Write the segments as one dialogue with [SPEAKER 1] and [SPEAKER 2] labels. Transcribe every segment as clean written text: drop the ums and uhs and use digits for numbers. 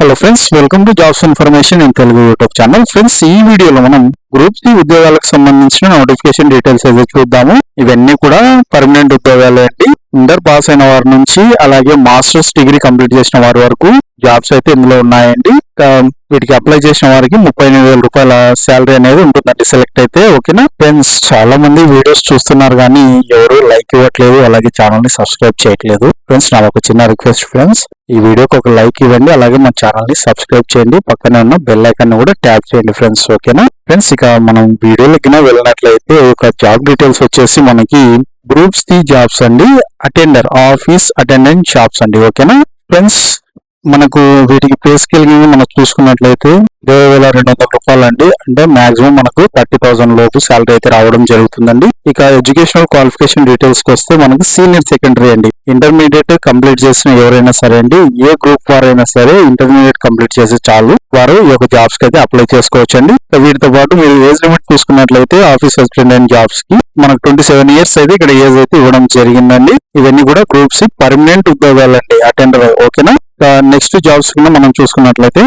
[SPEAKER 1] Hello friends, welcome to jobs information in Telugu YouTube channel. Friends, ఈ వీడియోలో మనం group C ఉద్యోగాలకు సంబంధించిన నోటిఫికేషన్ డీటెయిల్స్ అయితే చూద్దాము. ఇవన్నీ కూడా పర్మనెంట్ ఉద్యోగాలు అండి. ఇంటర్ పాస్ అయిన వారి నుంచి అలాగే మాస్టర్స్ డిగ్రీ కంప్లీట్ చేసిన వారి వరకు జాబ్స్ అయితే ఇందులో ఉన్నాయండి. వీటికి అప్లై చేసిన వారికి 38,000 రూపాయల శాలరీ అనేది ఉంటుందండి సెలెక్ట్ అయితే. ఓకేనా ఫ్రెండ్స్, చాలా మంది వీడియోస్ చూస్తున్నారు కానీ ఎవరు లైక్ ఇవ్వట్లేదు, అలాగే ఛానల్ ని సబ్స్క్రైబ్ చేయట్లేదు. ఫ్రెండ్స్, నాకు ఒక చిన్న రిక్వెస్ట్ ఫ్రెండ్స్, ఈ వీడియోకి ఒక లైక్ ఇవ్వండి, అలాగే మన ఛానల్ ని సబ్స్క్రైబ్ చేయండి, పక్కనే ఉన్న బెల్ ఐకాన్ కూడా ట్యాప్ చేయండి ఫ్రెండ్స్. ఓకేనా ఫ్రెండ్స్, ఇక మనం వీడియోలకి వెళ్ళినట్లయితే ఒక జాబ్ డీటెయిల్స్ వచ్చేసి మనకి గ్రూప్స్ ది జాబ్స్ అండి, అటెండర్ ఆఫీస్ అటెండెంట్ జాబ్స్ అండి. ఓకేనా ఫ్రెండ్స్, మనకు వీటికి పే స్కేల్ మనం చూసుకున్నట్లయితే 20,200 రూపాయలు అండి. అంటే మాక్సిమం మనకు 30,000 లోపు శాలరీ అయితే రావడం జరుగుతుందండి. ఇక ఎడ్యుకేషనల్ క్వాలిఫికేషన్ డీటెయిల్స్ కి వస్తే మనకి సీనియర్ సెకండరీ అండి, ఇంటర్మీడియట్ కంప్లీట్ చేసిన ఎవరైనా సరే అండి, ఏ గ్రూప్ వారైనా సరే ఇంటర్మీడియట్ కంప్లీట్ చేసి చాలు వారు ఈ యొక్క జాబ్స్ కి అయితే అప్లై చేసుకోవచ్చు అండి. వీటితో పాటు మీరు ఏజ్ లిమిట్ చూసుకున్నట్లయితే ఆఫీస్ అసిస్టెంట్ జాబ్స్ కి మనకు 27 ఇయర్స్ అయితే ఇక్కడ ఏజ్ అయితే ఇవ్వడం జరిగిందండి. ఇవన్నీ కూడా గ్రూప్స్ పర్మనెంట్ ఉద్యోగాలండి, అటెండర్. ఓకేనా నెక్స్ట్ జాబ్స్ కింద మనం చూసుకున్నట్లయితే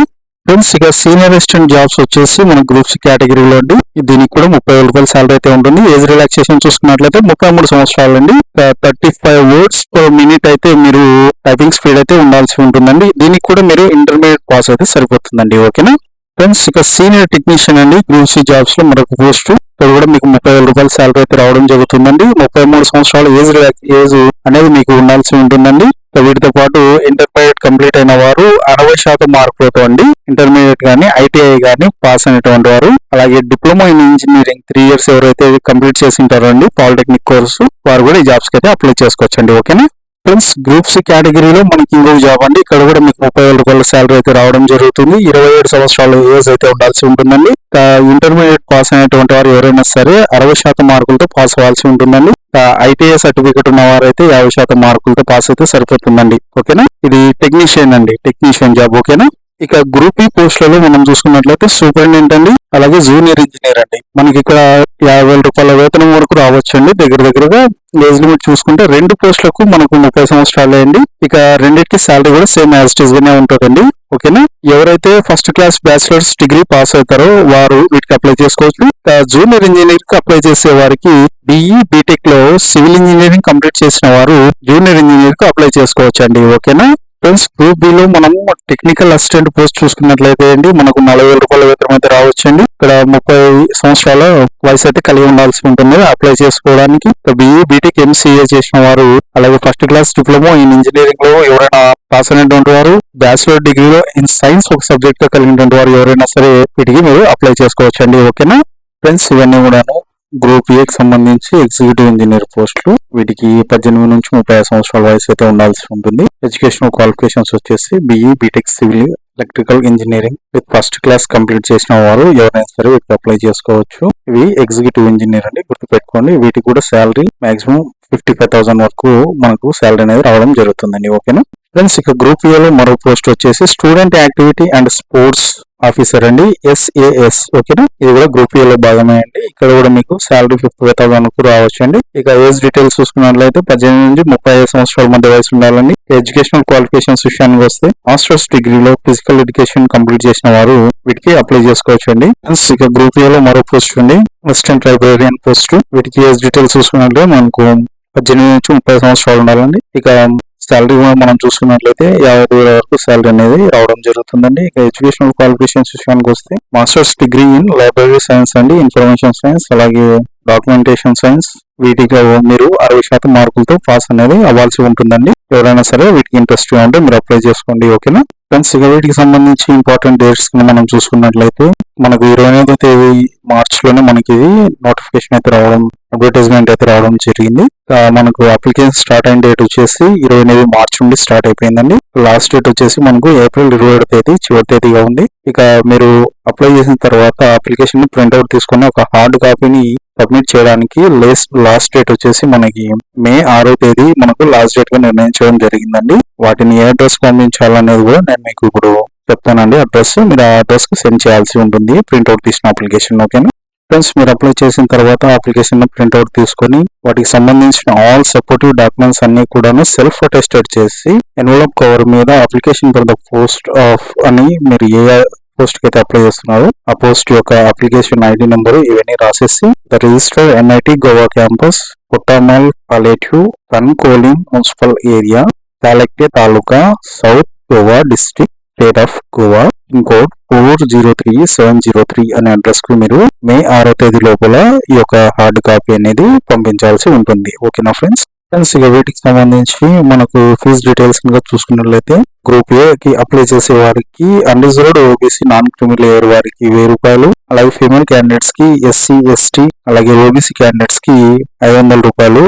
[SPEAKER 1] ఫ్రెండ్స్, ఇక సీనియర్ అసిస్టెంట్ జాబ్స్ వచ్చేసి మన గ్రూప్స్ కేటగిరీలో అండి. దీనికి కూడా 30,000 రూపాయల శాలరీ అయితే ఉంటుంది. ఏజ్ రిలాక్సేషన్ చూసుకున్నట్లయితే 33 సంవత్సరాలు అండి. 35 వర్డ్స్ పర్ మినిట్ అయితే మీరు టైపింగ్ స్పీడ్ అయితే ఉండాల్సి ఉంటుందండి. దీనికి కూడా మీరు ఇంటర్మీడియట్ పాస్ అయితే సరిపోతుందండి. ఓకేనా ఫ్రెండ్స్, ఇక సీనియర్ టెక్నీషియన్ అండి, గ్రూప్స్ జాబ్స్ లో మరొక పోస్ట్. ఇక్కడ కూడా మీకు 30,000 రూపాయల శాలరీ అయితే రావడం జరుగుతుందండి. 33 సంవత్సరాల ఏజ్ అనేది మీకు ఉండాల్సి ఉంటుందండి. వీటితో పాటు ఇంటర్మీడియట్ కంప్లీట్ అయిన వారు 60% మార్కులతో అండి, ఇంటర్మీడియట్ గానీ ఐటీఐ గానీ పాస్ అయినటువంటి వారు, అలాగే డిప్లొమా ఇన్ ఇంజనీరింగ్ 3 ఇయర్స్ ఎవరైతే కంప్లీట్ చేసి ఉంటారో అండి పాలిటెక్నిక్ కోర్సు, వారు కూడా ఈ జాబ్స్ కి అయితే అప్లై చేసుకోవచ్చండి. ఓకేనా ఫ్రెండ్స్, గ్రూప్స్ కేటగిరీలో మనకి ఇంకొక జాబ్ అండి. ఇక్కడ కూడా మీకు 30,000 రూపాయల శాలరీ అయితే రావడం జరుగుతుంది. 27 సంవత్సరాల ఏజ్ అయితే ఉండాల్సి ఉంటుందండి. ఇంటర్మీడియట్ పాస్ అయినటువంటి వారు ఎవరైనా సరే 60% మార్కులతో పాస్ అవ్వాల్సి ఉంటుందండి. ఐటీఐ సర్టిఫికేట్ ఉన్న వారైతే 50% మార్కులతో పాస్ అయితే సరిపోతుందండి. ఓకేనా, ఇది టెక్నీషియన్ అండి, టెక్నీషియన్ జాబ్. ఓకేనా, ఇక గ్రూప్ ఈ పోస్టులలో మనం చూసుకున్నట్లయితే సూపరింటెండెంట్ అండి, అలాగే జూనియర్ ఇంజనీర్ అండి. మనకి ఇక్కడ 50,000 రూపాయల వేతనం వరకు రావచ్చు అండి. దగ్గరగా ఏజ్ లిమిట్ చూసుకుంటే 2 పోస్టులకు మనకు 30 సంవత్సరాలే అండి. ఇక రెండింటికి శాలరీ కూడా సేమ్ యాజ్ ఇట్ ఈస్ గానే ఉంటుందండి. ఓకేనా, ఎవరైతే first class bachelors degree pass అవుతారో వారు వీటికి అప్లై చేసుకోవచ్చు. జూనియర్ ఇంజనీర్ కి అప్లై చేసే వారికి బిఈ బీటెక్ లో సివిల్ ఇంజనీరింగ్ కంప్లీట్ చేసిన వారు జూనియర్ ఇంజనీర్ కు అప్లై చేసుకోవచ్చు అండి. ఓకేనా ఫ్రెండ్స్, గ్రూప్ బి లో మనం టెక్నికల్ అసిస్టెంట్ పోస్ట్ చూసుకున్నట్లయితే అండి మనకు 40,000 రూపాయల వేతనం అయితే రావచ్చు అండి. ఇక్కడ 30 సంవత్సరాల వయసు అయితే కలిగి ఉండాల్సి ఉంటుంది అప్లై చేసుకోవడానికి. బిఈ బీటెక్ ఎంసీఏ చేసిన వారు, అలాగే first class diploma in engineering లో ఎవరైనా పాస్ అయినటువంటి వారు, బ్యాచిలర్ డిగ్రీలో ఇన్ సైన్స్ ఒక సబ్జెక్ట్ గా కలిగినటువంటి వారు ఎవరైనా సరే వీటికి మీరు అప్లై చేసుకోవచ్చు అండి. ఓకేనా ఫ్రెండ్స్, ఇవన్నీ కూడాను గ్రూప్ ఏకి సంబంధించి ఎగ్జిక్యూటివ్ ఇంజనీర్ పోస్టులు. వీటికి 18 నుంచి 35 సంవత్సరాల వయసు అయితే ఉండాల్సి ఉంటుంది. ఎడ్యుకేషనల్ క్వాలిఫికేషన్స్ వచ్చేసి BE BTech civil electrical engineering with first class complete చేసిన వారు ఎవరైనా సరే వీటికి అప్లై చేసుకోవచ్చు. ఇవి ఎగ్జిక్యూటివ్ ఇంజనీర్ అండి, గుర్తుపెట్టుకోండి. వీటికి కూడా శాలరీ మాక్సిమం 55,000 వరకు మనకు శాలరీ అనేది రావడం జరుగుతుందండి. ఓకేనా ఫ్రెండ్స్, ఇక గ్రూప్ ఏ లో మరో పోస్ట్ వచ్చేసి student activity and sports officer అండి, SAS. ఓకేనా, ఇది కూడా గ్రూప్ ఏ లో భాగమే అండి. ఇక్కడ కూడా మీకు శాలరీ 55,000 వరకు రావచ్చు అండి. ఇక ఏజ్ డీటెయిల్స్ చూసుకున్నట్లయితే 18 నుంచి 35 సంవత్సరాల మధ్య వయసు ఉండాలండి. ఎడ్యుకేషనల్ క్వాలిఫికేషన్స్ విషయానికి వస్తే మాస్టర్స్ డిగ్రీలో ఫిజికల్ ఎడ్యుకేషన్ కంప్లీట్ చేసిన వారు వీటికి అప్లై చేసుకోవచ్చు అండి. ఇక గ్రూప్ ఏ లో మరో పోస్ట్ అండి, అసిస్టెంట్ లైబ్రేరియన్ పోస్ట్. వీటికి ఏజ్ డీటెయిల్స్ చూసుకున్నట్లయితే మనకు 18 నుంచి 30 సంవత్సరాలు ఉండాలండి. ఇక శాలరీ కూడా మనం చూసుకున్నట్లయితే 50,000 వరకు శాలరీ అనేది రావడం జరుగుతుందండి. ఇక ఎడ్యుకేషనల్ క్వాలిఫికేషన్స్ విషయానికి వస్తే masters degree in library science అండి, ఇన్ఫర్మేషన్ సైన్స్, అలాగే డాక్యుమెంటేషన్ సైన్స్. వీటికి మీరు 60% మార్కులతో పాస్ అనేది అవ్వాల్సి ఉంటుందండి. ఎవరైనా సరే వీటికి ఇంట్రెస్ట్ గా ఉంటే మీరు అప్లై చేసుకోండి. ఓకేనా ఫ్రెండ్స్, ఇక వీటికి సంబంధించి ఇంపార్టెంట్ డేట్స్ మనం చూసుకున్నట్లయితే మనకు 28వ తేదీ మార్చ్ లోనే మనకి నోటిఫికేషన్ అయితే రావడం, అడ్వర్టైజ్మెంట్ అయితే రావడం జరిగింది. మనకు అప్లికేషన్ స్టార్ట్ అయిన డేట్ వచ్చేసి 28 మార్చ్ నుండి స్టార్ట్ అయిపోయిందండి. లాస్ట్ డేట్ వచ్చేసి మనకు ఏప్రిల్ 27వ తేదీ చివరి తేదీగా ఉంది. ఇక మీరు అప్లై చేసిన తర్వాత అప్లికేషన్ ప్రింట్అవుట్ తీసుకుని ఒక హార్డ్ కాపీని సబ్మిట్ చేయడానికి లాస్ట్ డేట్ వచ్చేసి మనకి మే 6వ తేదీ మనకు లాస్ట్ డేట్ గా నిర్ణయించడం జరిగిందండి. వాటిని ఏ అడ్రస్ పంపించాలనేది కూడా నేను మీకు ఇప్పుడు చెప్తానండి. అడ్రస్ మీరు ఆ అడ్రస్ కు సెండ్ చేయాల్సి ఉంటుంది ప్రింట్అవుట్ తీసిన అప్లికేషన్. ఓకేనా ఫ్రెండ్స్ మీరు అప్లై చేసిన తర్వాత అప్లికేషన్ ప్రింట్అవుట్ తీసుకొని వాటికి సంబంధించిన ఆల్ సపోర్టివ్ డాక్యుమెంట్స్ అన్ని కూడాను సెల్ఫ్ అటెస్టెడ్ చేసి ఎన్వలప్ కవర్ మీద application for the post of అని మీరు ఏ పోస్ట్ కి అయితే అప్లై చేస్తున్నారు ఆ పోస్ట్ యొక్క అప్లికేషన్ ఐడి నెంబర్ ఇవన్నీ రాసేసి the register NIT Goa campus కొట్టామల్ పాలేటివ్ కన్కోలిన్ మున్సిపల్ ఏరియా తాలెక్కే taluka South Goa district state of Goa pin code 403703 అనే అడ్రస్ కు మీరు మే 6వ తేదీ లోపల ఈ యొక్క హార్డ్ కాపీ అనేది పంపించాల్సి ఉంటుంది. ఓకేనా ఫ్రెండ్స్. ఇక వీటికి సంబంధించి మనకు ఫీజ్ డీటెయిల్స్ చూసుకున్నట్లయితే గ్రూప్ ఏ కి అప్లై చేసే వారికి unreserved OBC non criminal layer వారికి 1000 రూపాయలు, అలాగే ఫీమేల్ క్యాండిడేట్స్ కి ఎస్సీ ఎస్టీ అలాగే ఓబీసీ క్యాండిడేట్స్ కి 500 రూపాయలు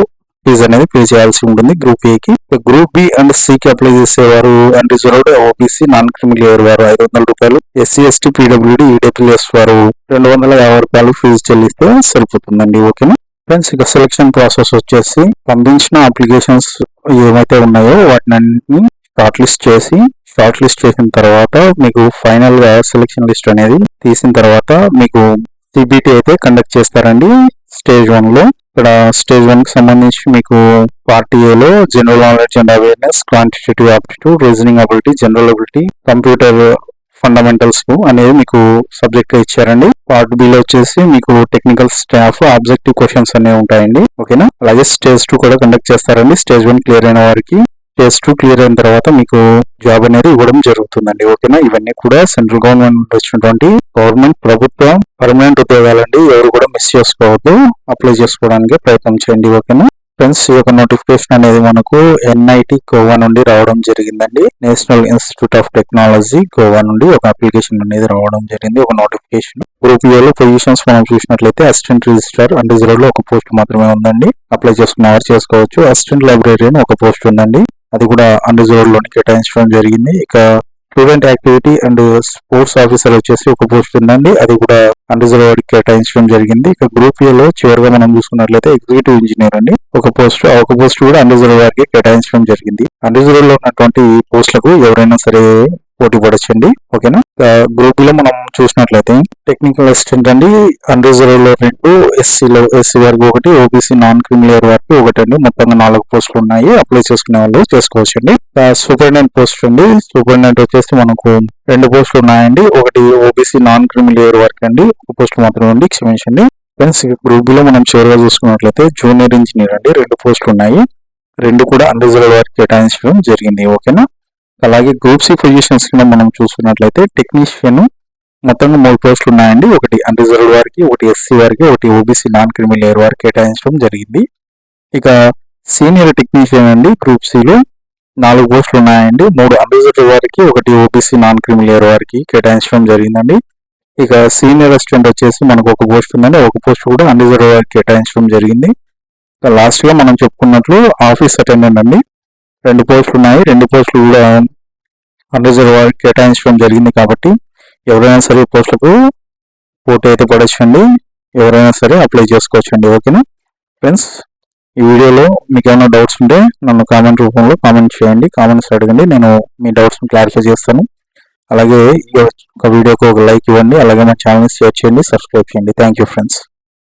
[SPEAKER 1] ఫీజు అనేది పే చేయాల్సి ఉంటుంది గ్రూప్ ఏ కి. గ్రూప్ బి అండ్ సి కి అప్లై చేసేవారు unreserved OBC non criminal layer వారు 500 రూపాయలు, ఎస్సీ ఎస్టీ పీడబ్ల్యూడి ఈడబ్ల్యూఎస్ వారు 250 రూపాయలు ఫీజు చెల్లిస్తే సరిపోతుందండి. ఓకేనా ఫ్రెండ్స్. ఇక సెలక్షన్ ప్రాసెస్ వచ్చేసి పంపించిన అప్లికేషన్స్ ఏమైతే ఉన్నాయో వాటిని షార్ట్ లిస్ట్ చేసిన తర్వాత మీకు ఫైనల్ గా సెలక్షన్ లిస్ట్ అనేది తీసిన తర్వాత మీకు సిబిటి అయితే కండక్ట్ చేస్తారండి స్టేజ్ 1 లో. ఇక్కడ స్టేజ్ 1 కి సంబంధించి మీకు పార్ట్ ఏ లో general knowledge and awareness, quantitative aptitude, reasoning ability, general ability, computer fundamentals అనేది మీకు సబ్జెక్ట్ ఇచ్చారండి. పార్ట్ బి లో వచ్చేసి మీకు టెక్నికల్ స్టాఫ్ ఆబ్జెక్టివ్ క్వశ్చన్స్ అనేవి ఉంటాయండి. ఓకేనా. అలాగే స్టేజ్ 2 కూడా కండక్ట్ చేస్తారండి. స్టేజ్ 1 క్లియర్ అయిన వారికి స్టేజ్ 2 క్లియర్ అయిన తర్వాత మీకు జాబ్ అనేది ఇవ్వడం జరుగుతుందండి. ఓకేనా. ఇవన్నీ కూడా సెంట్రల్ గవర్నమెంట్ వచ్చినటువంటి గవర్నమెంట్ ప్రభుత్వ పర్మనెంట్ ఉద్యోగాలండి. ఎవరు కూడా మిస్ చేసుకోవద్దు, అప్లై చేసుకోవడానికి ప్రయత్నం చేయండి. ఓకేనా ఫ్రెండ్స్. ఈ యొక్క నోటిఫికేషన్ అనేది మనకు ఎన్ఐటి గోవా నుండి రావడం జరిగిందండి. National institute of technology Goa నుండి ఒక అప్లికేషన్ అనేది రావడం జరిగింది, ఒక నోటిఫికేషన్. గ్రూప్ ఏ లో పొజిషన్స్ మనం చూసినట్లయితే అసిస్టెంట్ రిజిస్ట్రార్ అన్రిజర్వ్డ్ లో ఒక పోస్ట్ మాత్రమే ఉందండి. అప్లై చేసుకున్న వారు చేసుకోవచ్చు. అసిస్టెంట్ లైబ్రేరియన్ ఒక పోస్ట్ ఉందండి, అది కూడా అన్రిజర్వ్డ్ లోని కేటాయించడం జరిగింది. ఇక student activity and sports officer వచ్చేసి ఒక పోస్ట్ ఉందండి, అది కూడా అన్రిజర్వ్డ్ కేటాయించడం జరిగింది. ఇక గ్రూప్ ఏ లో చివరిగా మనం చూసుకున్నట్లయితే ఎగ్జిక్యూటివ్ ఇంజనీర్ అండి ఒక పోస్ట్ కూడా అన్రిజర్వ్డ్ వారికి కేటాయించడం జరిగింది. అన్రిజర్వ్డ్ లో ఉన్నటువంటి పోస్టులకు ఎవరైనా సరే పోటీ పడొచ్చండి. ఓకేనా. గ్రూప్ లో మనం చూసినట్లయితే టెక్నికల్ అసిస్టెంట్ అండి అన్రిజర్వ్డ్ లో 2, ఎస్సీ వారికి 1, ఓబీసీ నాన్ క్రిమినల్ వారికి 1 అండి. మొత్తంగా 4 పోస్టులు ఉన్నాయి. అప్లై చేసుకునే వాళ్ళు చేసుకోవచ్చు అండి. సూపరింటెండెంట్ పోస్ట్ అండి. సూపరింటెండెంట్ వచ్చేసి మనకు 2 పోస్టులు ఉన్నాయండి. ఒకటి ఓబీసీ నాన్ క్రిమినల్ వారికి అండి, ఒక పోస్ట్ మాత్రమే ఉంది, క్షమించండి ఫ్రెండ్స్. గ్రూప్ లో మనం చివరిగా చూసుకున్నట్లయితే జూనియర్ ఇంజనీర్ అండి 2 పోస్టులు ఉన్నాయి, 2 కూడా అన్రిజర్వ్డ్ వారికి కేటాయించడం జరిగింది. ఓకేనా. అలాగే గ్రూప్ సి పొజిషన్స్ కింద మనం చూసుకున్నట్లయితే టెక్నీషియన్ మొత్తంగా 3 పోస్టులు ఉన్నాయండి. ఒకటి అన్రిజర్వ్డ్ వారికి, ఒకటి ఎస్సీ వారికి, ఒకటి ఓబీసీ నాన్ క్రిమినల్ వారికి కేటాయించడం జరిగింది. ఇక సీనియర్ టెక్నీషియన్ అండి గ్రూప్ సి లో 4 పోస్టులు ఉన్నాయండి. 3 అన్రిజర్వ్డ్ వారికి, ఒకటి ఓబీసీ నాన్ క్రిమినల్ వారికి కేటాయించడం జరిగిందండి. ఇక సీనియర్ అసిస్టెంట్ వచ్చేసి మనకు ఒక పోస్ట్ ఉందండి, ఒక పోస్ట్ కూడా అన్రిజర్వ్డ్ వారికి కేటాయించడం జరిగింది. లాస్ట్ గా మనం చెప్పుకున్నట్లు ఆఫీస్ అటెండెంట్ అండి 2 పోస్టులు ఉన్నాయి, 2 పోస్టులు కూడా అన్రిజర్వ్డ్ వారికి కేటాయించడం జరిగింది. కాబట్టి ఎవరైనా సరే పోస్టులకు పోటీ అయితే పడొచ్చండి, ఎవరైనా సరే అప్లై చేసుకోవచ్చండి. ఓకేనా ఫ్రెండ్స్. ఈ వీడియోలో మీకు ఏమైనా డౌట్స్ ఉంటే నన్ను కామెంట్ రూపంలో కామెంట్ చేయండి, కామెంట్స్ అడగండి, నేను మీ డౌట్స్ క్లారిఫై చేస్తాను. అలాగే ఈ వీడియోకి ఒక లైక్ ఇవ్వండి, అలాగే మా ఛానల్ని షేర్ చేయండి, సబ్స్క్రైబ్ చేయండి. Thank you friends.